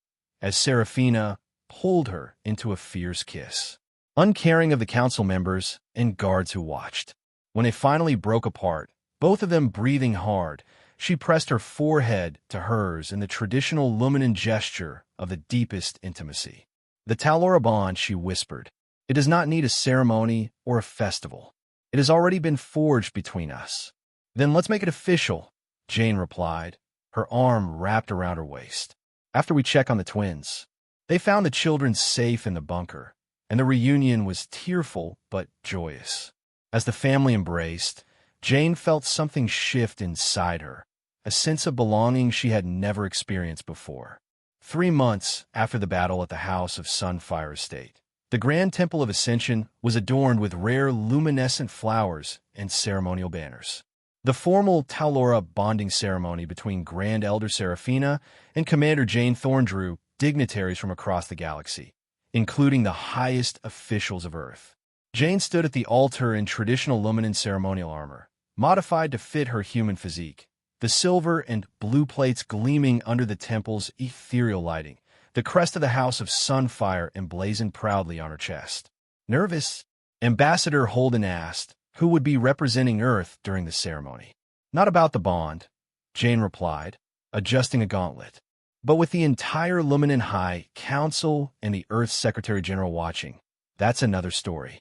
as Seraphina pulled her into a fierce kiss, uncaring of the council members and guards who watched. When they finally broke apart, both of them breathing hard, she pressed her forehead to hers in the traditional Luminan gesture of the deepest intimacy. The Talora bond, she whispered. It does not need a ceremony or a festival. It has already been forged between us. Then let's make it official, Jane replied, her arm wrapped around her waist. After we check on the twins. They found the children safe in the bunker, and the reunion was tearful but joyous. As the family embraced, Jane felt something shift inside her, a sense of belonging she had never experienced before. 3 months after the battle at the House of Sunfire estate, the Grand Temple of Ascension was adorned with rare luminescent flowers and ceremonial banners. The formal Talora bonding ceremony between Grand Elder Seraphina and Commander Jane Thorne drew dignitaries from across the galaxy, including the highest officials of Earth. Jane stood at the altar in traditional Luminan ceremonial armor, modified to fit her human physique, the silver and blue plates gleaming under the temple's ethereal lighting, the crest of the House of Sunfire emblazoned proudly on her chest. Nervous? Ambassador Holden asked, who would be representing Earth during the ceremony. Not about the bond, Jane replied, adjusting a gauntlet, but with the entire Luminan High Council and the Earth's Secretary-General watching. That's another story.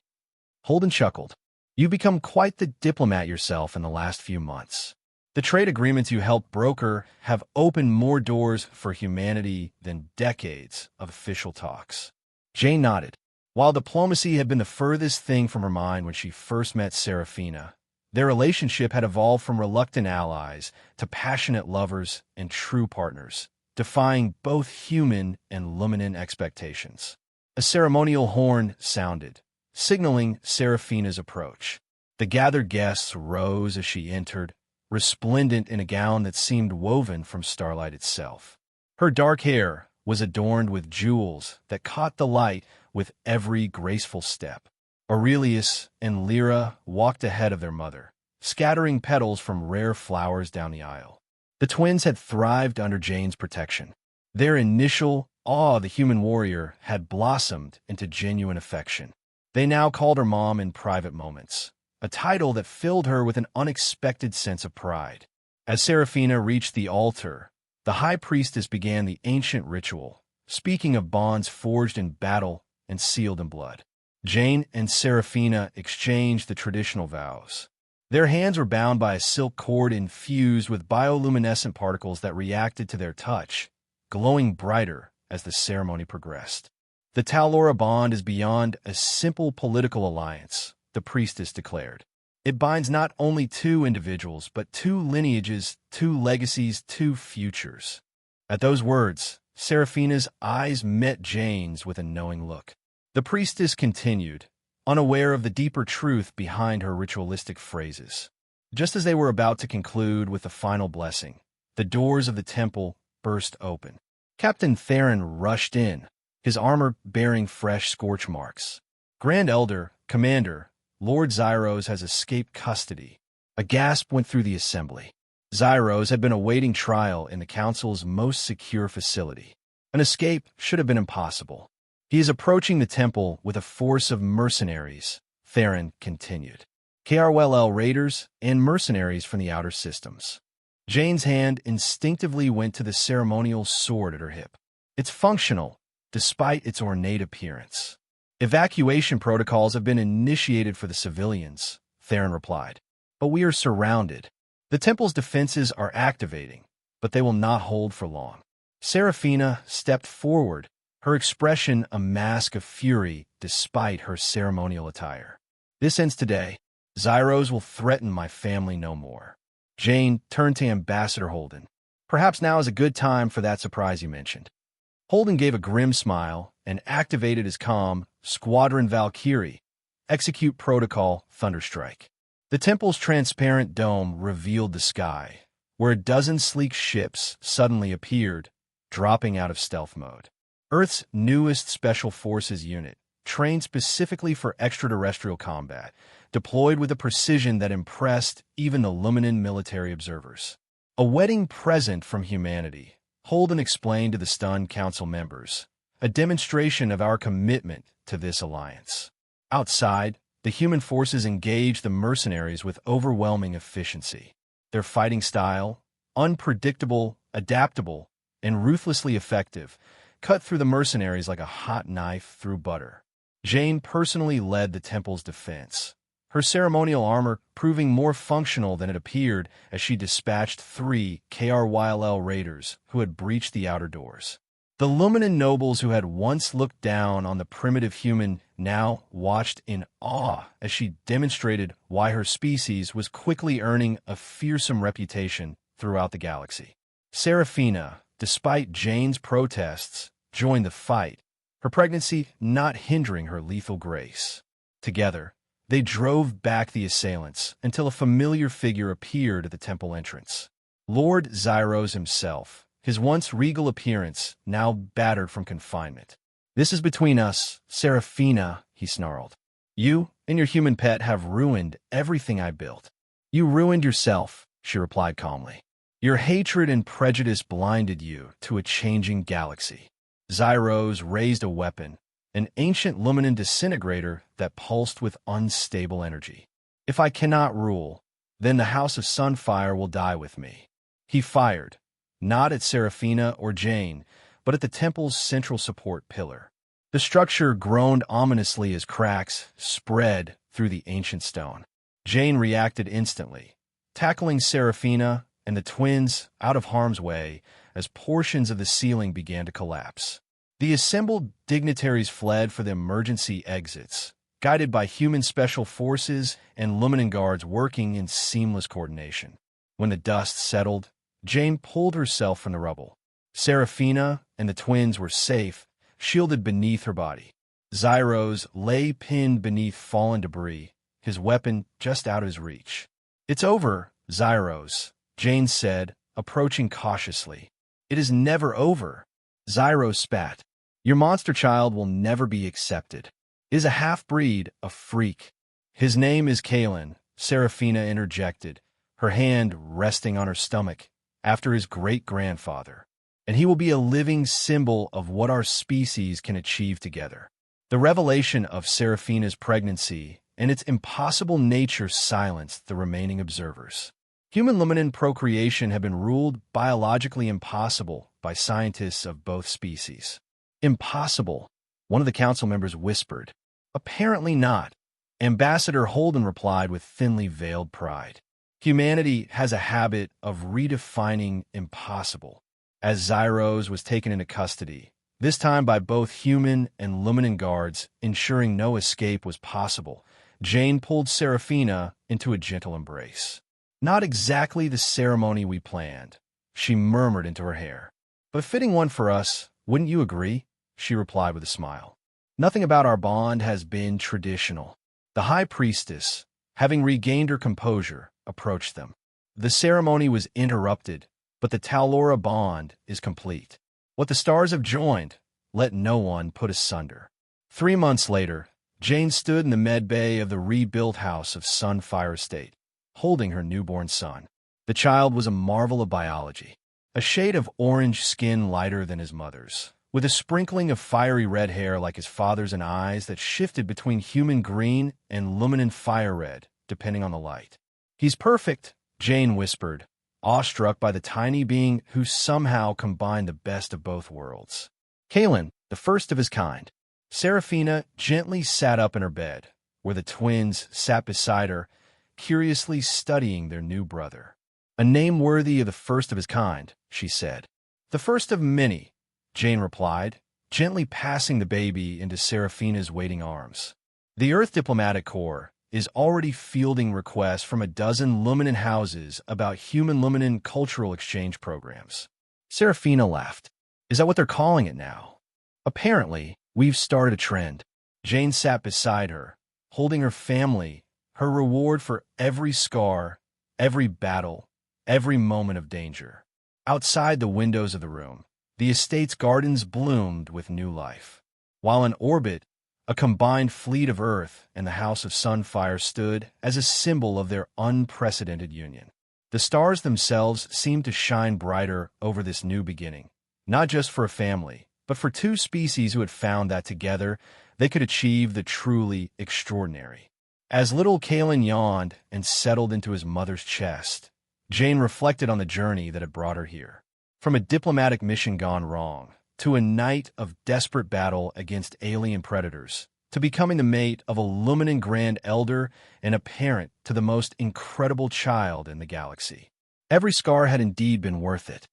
Holden chuckled. You've become quite the diplomat yourself in the last few months. The trade agreements you helped broker have opened more doors for humanity than decades of official talks. Jane nodded. While diplomacy had been the furthest thing from her mind when she first met Seraphina, their relationship had evolved from reluctant allies to passionate lovers and true partners, defying both human and Luminan expectations. A ceremonial horn sounded, signaling Seraphina's approach. The gathered guests rose as she entered, resplendent in a gown that seemed woven from starlight itself. Her dark hair was adorned with jewels that caught the light with every graceful step. Aurelius and Lyra walked ahead of their mother, scattering petals from rare flowers down the aisle. The twins had thrived under Jane's protection. Their initial awe of the human warrior had blossomed into genuine affection. They now called her mom in private moments, a title that filled her with an unexpected sense of pride. As Seraphina reached the altar, the high priestess began the ancient ritual, speaking of bonds forged in battle and sealed in blood. Jane and Seraphina exchanged the traditional vows. Their hands were bound by a silk cord infused with bioluminescent particles that reacted to their touch, glowing brighter as the ceremony progressed. The Talora bond is beyond a simple political alliance, the priestess declared. It binds not only two individuals, but two lineages, two legacies, two futures. At those words, Seraphina's eyes met Jane's with a knowing look. The priestess continued, unaware of the deeper truth behind her ritualistic phrases. Just as they were about to conclude with the final blessing, the doors of the temple burst open. Captain Theron rushed in, his armor bearing fresh scorch marks. Grand Elder, Commander, Lord Zyros has escaped custody. A gasp went through the assembly. Zyros had been awaiting trial in the council's most secure facility. An escape should have been impossible. He is approaching the temple with a force of mercenaries, Theron continued. KRLL raiders and mercenaries from the outer systems. Jane's hand instinctively went to the ceremonial sword at her hip. It's functional, despite its ornate appearance. Evacuation protocols have been initiated for the civilians, Theron replied. But we are surrounded. The temple's defenses are activating, but they will not hold for long. Seraphina stepped forward, her expression a mask of fury despite her ceremonial attire. "This ends today. Zyros will threaten my family no more." Jane turned to Ambassador Holden. "Perhaps now is a good time for that surprise you mentioned." Holden gave a grim smile and activated his comm, Squadron Valkyrie, execute protocol Thunderstrike. The temple's transparent dome revealed the sky, where a dozen sleek ships suddenly appeared, dropping out of stealth mode. Earth's newest Special Forces unit, trained specifically for extraterrestrial combat, deployed with a precision that impressed even the Luminan military observers. "A wedding present from humanity," Holden explained to the stunned council members, "a demonstration of our commitment to this alliance." Outside, the human forces engaged the mercenaries with overwhelming efficiency. Their fighting style, unpredictable, adaptable, and ruthlessly effective, cut through the mercenaries like a hot knife through butter. Jane personally led the temple's defense, her ceremonial armor proving more functional than it appeared as she dispatched 3 KRYL raiders who had breached the outer doors. The Luminan nobles who had once looked down on the primitive human now watched in awe as she demonstrated why her species was quickly earning a fearsome reputation throughout the galaxy. Seraphina, despite Jane's protests, joined the fight, her pregnancy not hindering her lethal grace. Together, they drove back the assailants until a familiar figure appeared at the temple entrance. Lord Zyros himself, his once regal appearance now battered from confinement. "This is between us, Seraphina," he snarled. "You and your human pet have ruined everything I built." "You ruined yourself," she replied calmly. "Your hatred and prejudice blinded you to a changing galaxy." Zyros raised a weapon, an ancient Luminan disintegrator that pulsed with unstable energy. "If I cannot rule, then the House of Sunfire will die with me." He fired, not at Seraphina or Jane, but at the temple's central support pillar. The structure groaned ominously as cracks spread through the ancient stone. Jane reacted instantly, tackling Seraphina and the twins out of harm's way as portions of the ceiling began to collapse. The assembled dignitaries fled for the emergency exits, guided by human special forces and Luminan guards working in seamless coordination. When the dust settled, Jane pulled herself from the rubble. Seraphina and the twins were safe, shielded beneath her body. Zyros lay pinned beneath fallen debris, his weapon just out of his reach. "It's over, Zyros," Jane said, approaching cautiously. "It is never over." Zyros spat. "Your monster child will never be accepted. Is a half-breed, a freak. His name is Kalen," Seraphina interjected, her hand resting on her stomach, "after his great-grandfather. And he will be a living symbol of what our species can achieve together." The revelation of Seraphina's pregnancy and its impossible nature silenced the remaining observers. Human Luminan procreation had been ruled biologically impossible by scientists of both species. "Impossible," one of the council members whispered. "Apparently not," Ambassador Holden replied with thinly veiled pride. "Humanity has a habit of redefining impossible." As Zyros was taken into custody, this time by both human and Luminan guards, ensuring no escape was possible, Jane pulled Seraphina into a gentle embrace. "Not exactly the ceremony we planned," she murmured into her hair. "But a fitting one for us, wouldn't you agree?" she replied with a smile. "Nothing about our bond has been traditional." The High Priestess, having regained her composure, approached them. "The ceremony was interrupted, but the Talora bond is complete. What the stars have joined, let no one put asunder." 3 months later, Jane stood in the med bay of the rebuilt House of Sunfire Estate, holding her newborn son. The child was a marvel of biology, a shade of orange skin lighter than his mother's, with a sprinkling of fiery red hair like his father's and eyes that shifted between human green and Luminan fire red, depending on the light. "He's perfect," Jane whispered, awestruck by the tiny being who somehow combined the best of both worlds. Kalen, the first of his kind. Seraphina gently sat up in her bed, where the twins sat beside her, curiously studying their new brother. "A name worthy of the first of his kind," she said. "The first of many," Jane replied, gently passing the baby into Seraphina's waiting arms. The Earth Diplomatic Corps is already fielding requests from a dozen Luminen houses about human Luminen cultural exchange programs. Seraphina laughed. Is that what they're calling it now? Apparently, we've started a trend. Jane sat beside her, holding her family, her reward for every scar, every battle, every moment of danger. Outside the windows of the room, the estate's gardens bloomed with new life. While in orbit, a combined fleet of Earth and the House of Sunfire stood as a symbol of their unprecedented union. The stars themselves seemed to shine brighter over this new beginning, not just for a family, but for two species who had found that together they could achieve the truly extraordinary. As little Kalen yawned and settled into his mother's chest, Jane reflected on the journey that had brought her here. From a diplomatic mission gone wrong, to a night of desperate battle against alien predators, to becoming the mate of a Luminen Grand Elder and a parent to the most incredible child in the galaxy. Every scar had indeed been worth it.